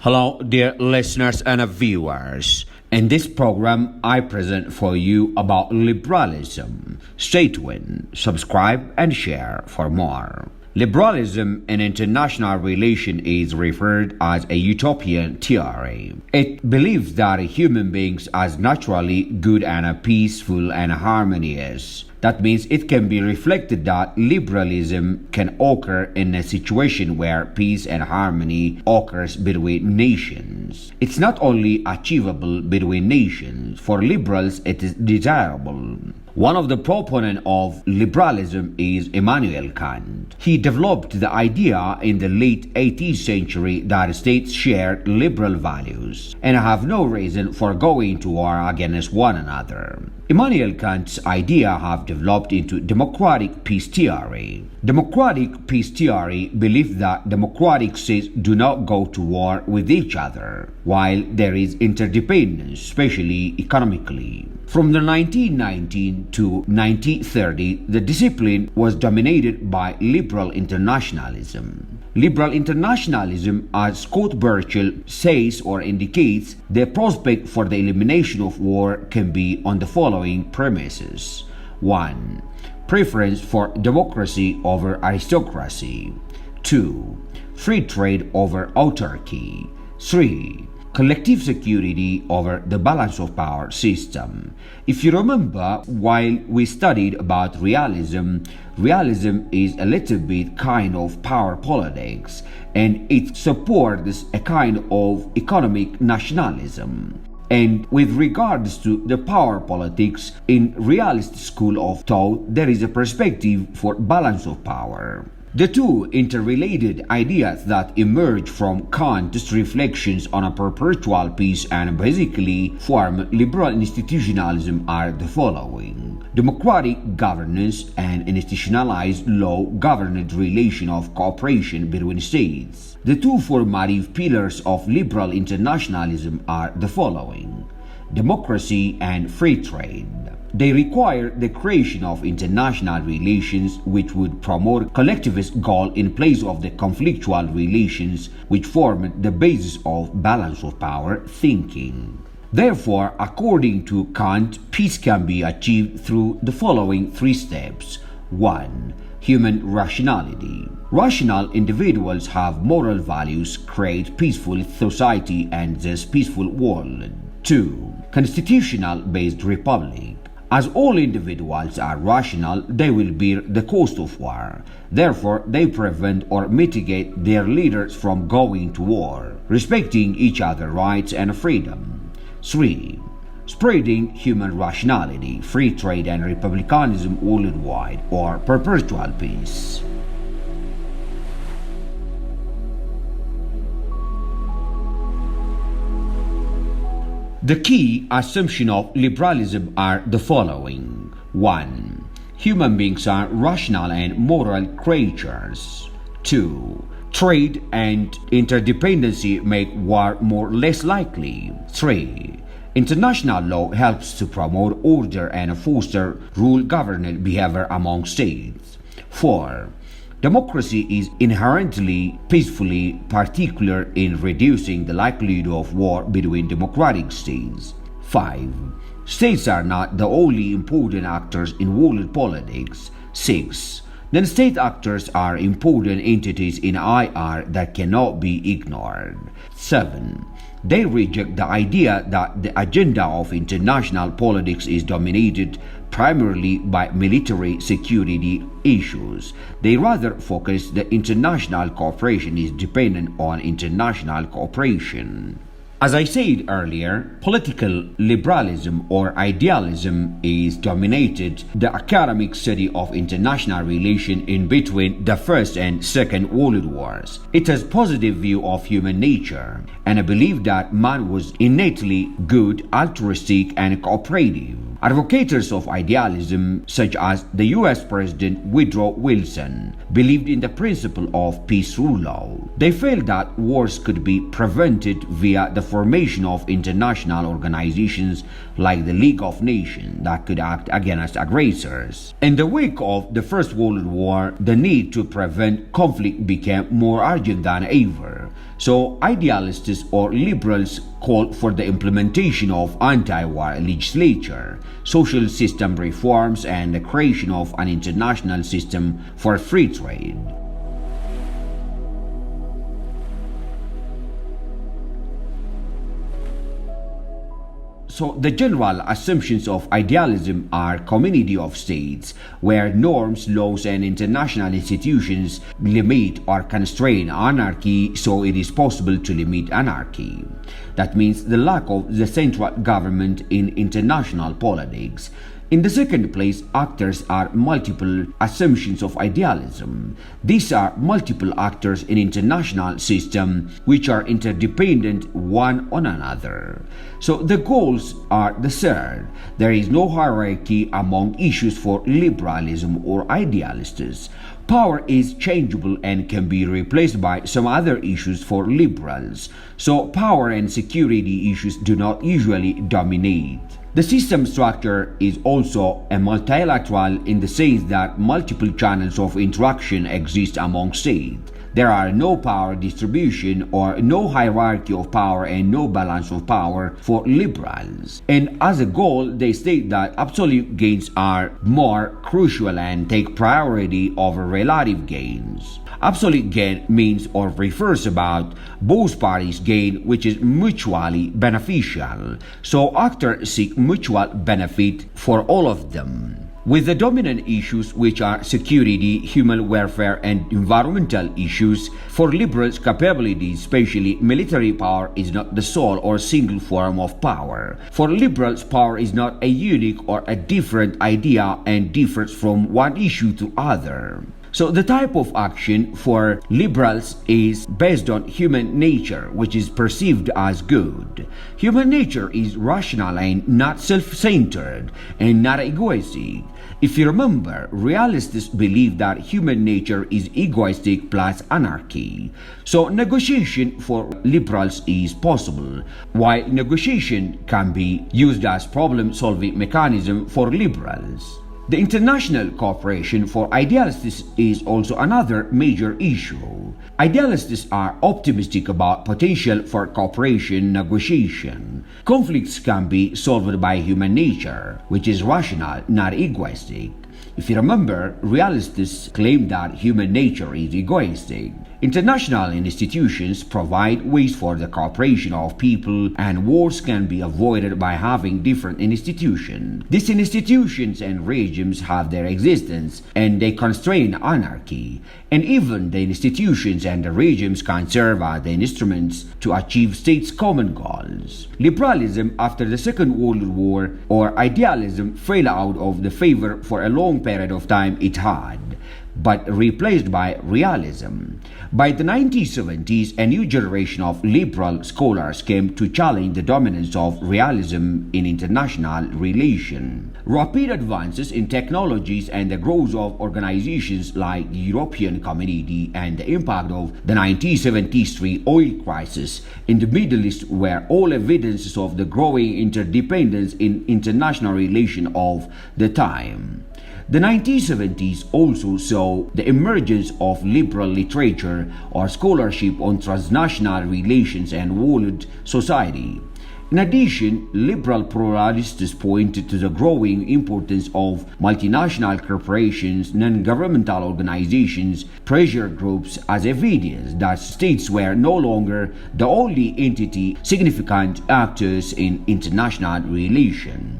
Hello, dear listeners and viewers. In this program, I present for you about liberalism. Stay tuned, subscribe, and share for more. Liberalism in international relations is referred as a utopian theory. It believes that human beings are naturally good and peaceful and harmonious. That means it can be reflected that liberalism can occur in a situation where peace and harmony occurs between nations. It's not only achievable between nations. For liberals, it is desirable. One of the proponents of liberalism is Immanuel Kant. He developed the idea in the late 18th century that states share liberal values and have no reason for going to war against one another. Immanuel Kant's idea have developed into democratic peace theory. Democratic peace theory believes that democratic states do not go to war with each other, while there is interdependence, especially economically. From the 1919 to 1930, the discipline was dominated by liberal internationalism. Liberal internationalism, as Scott Burchell says or indicates, the prospect for the elimination of war can be on the following premises. 1. Preference for democracy over aristocracy. 2. Free trade over autarky. 3. Collective security over the balance of power system. If you remember, while we studied about realism is a little bit kind of power politics, and it supports a kind of economic nationalism. And with regards to the power politics, in realist school of thought, there is a perspective for balance of power. The two interrelated ideas that emerge from Kant's reflections on a perpetual peace and basically form liberal institutionalism are the following: democratic governance and institutionalized law-governed relation of cooperation between states. The two formative pillars of liberal internationalism are the following: democracy and free trade. They require the creation of international relations which would promote collectivist goals in place of the conflictual relations which form the basis of balance of power thinking. Therefore, according to Kant, peace can be achieved through the following three steps. 1. Human rationality. Rational individuals have moral values, create peaceful society and thus peaceful world. 2. Constitutional-based republic. As all individuals are rational, they will bear the cost of war. Therefore, they prevent or mitigate their leaders from going to war, respecting each other's rights and freedom. 3. Spreading human rationality, free trade and republicanism worldwide, or perpetual peace. The key assumptions of liberalism are the following. 1. Human beings are rational and moral creatures. 2. Trade and interdependency make war more or less likely. 3. International law helps to promote order and foster rule-governed behavior among states. 4. Democracy is inherently peacefully particular in reducing the likelihood of war between democratic states. 5. States are not the only important actors in world politics. 6. Non-state actors are important entities in IR that cannot be ignored. 7. They reject the idea that the agenda of international politics is dominated primarily by military security issues. They rather focus that international cooperation is dependent on international cooperation. As I said earlier, political liberalism or idealism is dominated the academic study of international relations in between the First and Second World Wars. It has positive view of human nature and a belief that man was innately good, altruistic, and cooperative. Advocators of idealism, such as the US President Woodrow Wilson, believed in the principle of peace rule law. They felt that wars could be prevented via the formation of international organizations like the League of Nations that could act against aggressors. In the wake of the First World War, the need to prevent conflict became more urgent than ever. So idealists or liberals call for the implementation of anti-war legislation, social system reforms, and the creation of an international system for free trade. So the general assumptions of idealism are community of states, where norms, laws, and international institutions limit or constrain anarchy, so it is possible to limit anarchy. That means the lack of the central government in international politics. In the second place, actors are multiple assumptions of idealism. These are multiple actors in international system which are interdependent one on another. So the goals are the third. There is no hierarchy among issues for liberalism or idealists. Power is changeable and can be replaced by some other issues for liberals. So power and security issues do not usually dominate. The system structure is also a multilateral in the sense that multiple channels of interaction exist among states. There are no power distribution or no hierarchy of power and no balance of power for liberals. And as a goal, they state that absolute gains are more crucial and take priority over relative gains. Absolute gain means or refers about both parties' gain, which is mutually beneficial. So actors seek mutual benefit for all of them. With the dominant issues, which are security, human welfare, and environmental issues, for liberals, capability, especially military power, is not the sole or single form of power. For liberals, power is not a unique or a different idea and differs from one issue to other. So the type of action for liberals is based on human nature, which is perceived as good. Human nature is rational and not self-centered and not egoistic. If you remember, realists believe that human nature is egoistic plus anarchy. So negotiation for liberals is possible, while negotiation can be used as problem-solving mechanism for liberals. The international cooperation for idealists is also another major issue. Idealists are optimistic about potential for cooperation negotiation. Conflicts can be solved by human nature, which is rational, not egoistic. If you remember, realists claim that human nature is egoistic. International institutions provide ways for the cooperation of people, and wars can be avoided by having different institutions. These institutions and regimes have their existence, and they constrain anarchy. And even the institutions and the regimes can serve as the instruments to achieve states' common goals. Liberalism after the Second World War or idealism fell out of the favor for a long period of time it had, but replaced by realism. By the 1970s, a new generation of liberal scholars came to challenge the dominance of realism in international relations. Rapid advances in technologies and the growth of organizations like the European Community and the impact of the 1973 oil crisis in the Middle East were all evidences of the growing interdependence in international relations of the time. The 1970s also saw the emergence of liberal literature or scholarship on transnational relations and world society. In addition, liberal pluralists pointed to the growing importance of multinational corporations, non-governmental organizations, pressure groups as evidence that states were no longer the only entity significant actors in international relations.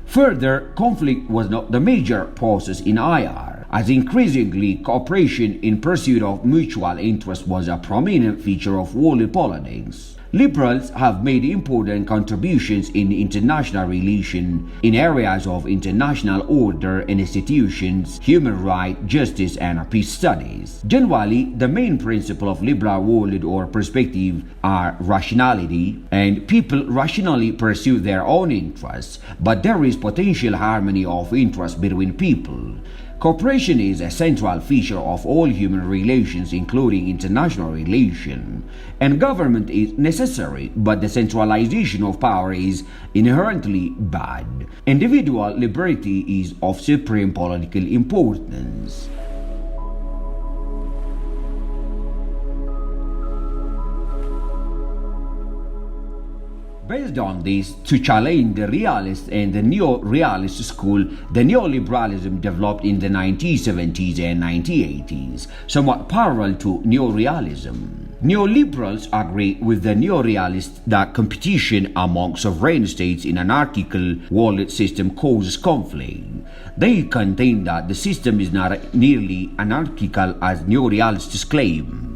Further, conflict was not the major process in IR, as increasingly cooperation in pursuit of mutual interest was a prominent feature of world politics. Liberals have made important contributions in international relations in areas of international order and institutions, human rights, justice, and peace studies. Generally, the main principle of liberal world or perspective are rationality, and people rationally pursue their own interests, but there is potential harmony of interest between people. Cooperation is a central feature of all human relations, including international relations, and government is necessary, but the centralization of power is inherently bad. Individual liberty is of supreme political importance. Based on this, to challenge the realist and the neo-realist school, the neoliberalism developed in the 1970s and 1980s, somewhat parallel to neo-realism. Neoliberals agree with the neo-realists that competition among sovereign states in an anarchical world system causes conflict. They contend that the system is not nearly anarchical as neo-realists claim.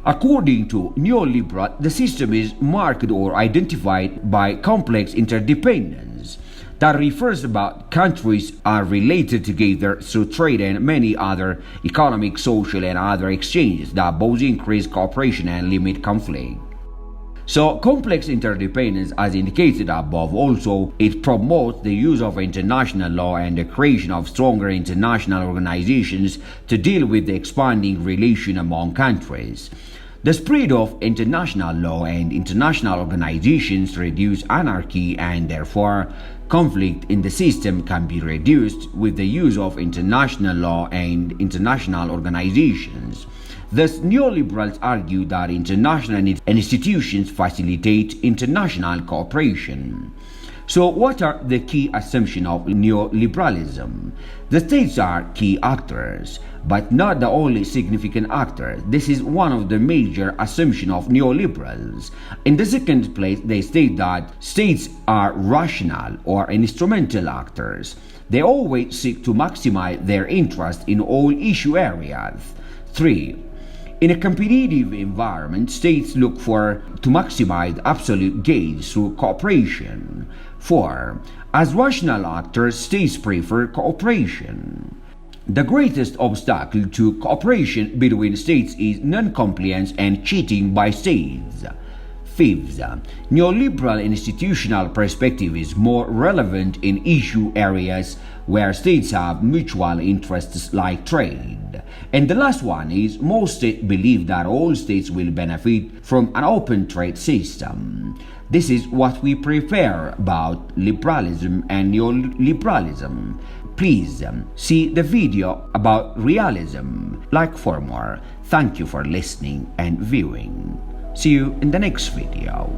According to neoliberal, the system is marked or identified by complex interdependence. That refers about countries are related together through trade and many other economic, social, and other exchanges that both increase cooperation and limit conflict. So, complex interdependence, as indicated above, also it promotes the use of international law and the creation of stronger international organizations to deal with the expanding relation among countries. The spread of international law and international organizations reduce anarchy, and therefore conflict in the system can be reduced with the use of international law and international organizations. Thus, neoliberals argue that international institutions facilitate international cooperation. So, what are the key assumptions of neoliberalism? The states are key actors, but not the only significant actors. This is one of the major assumptions of neoliberals. In the second place, they state that states are rational or instrumental actors. They always seek to maximize their interest in all issue areas. 3. In a competitive environment, states look to maximize absolute gains through cooperation. 4. As rational actors, states prefer cooperation. The greatest obstacle to cooperation between states is non-compliance and cheating by states. 5th, neoliberal institutional perspective is more relevant in issue areas where states have mutual interests like trade. And the last one is most states believe that all states will benefit from an open trade system. This is what we prefer about liberalism and neoliberalism. Please see the video about realism. Like for more. Thank you for listening and viewing. See you in the next video.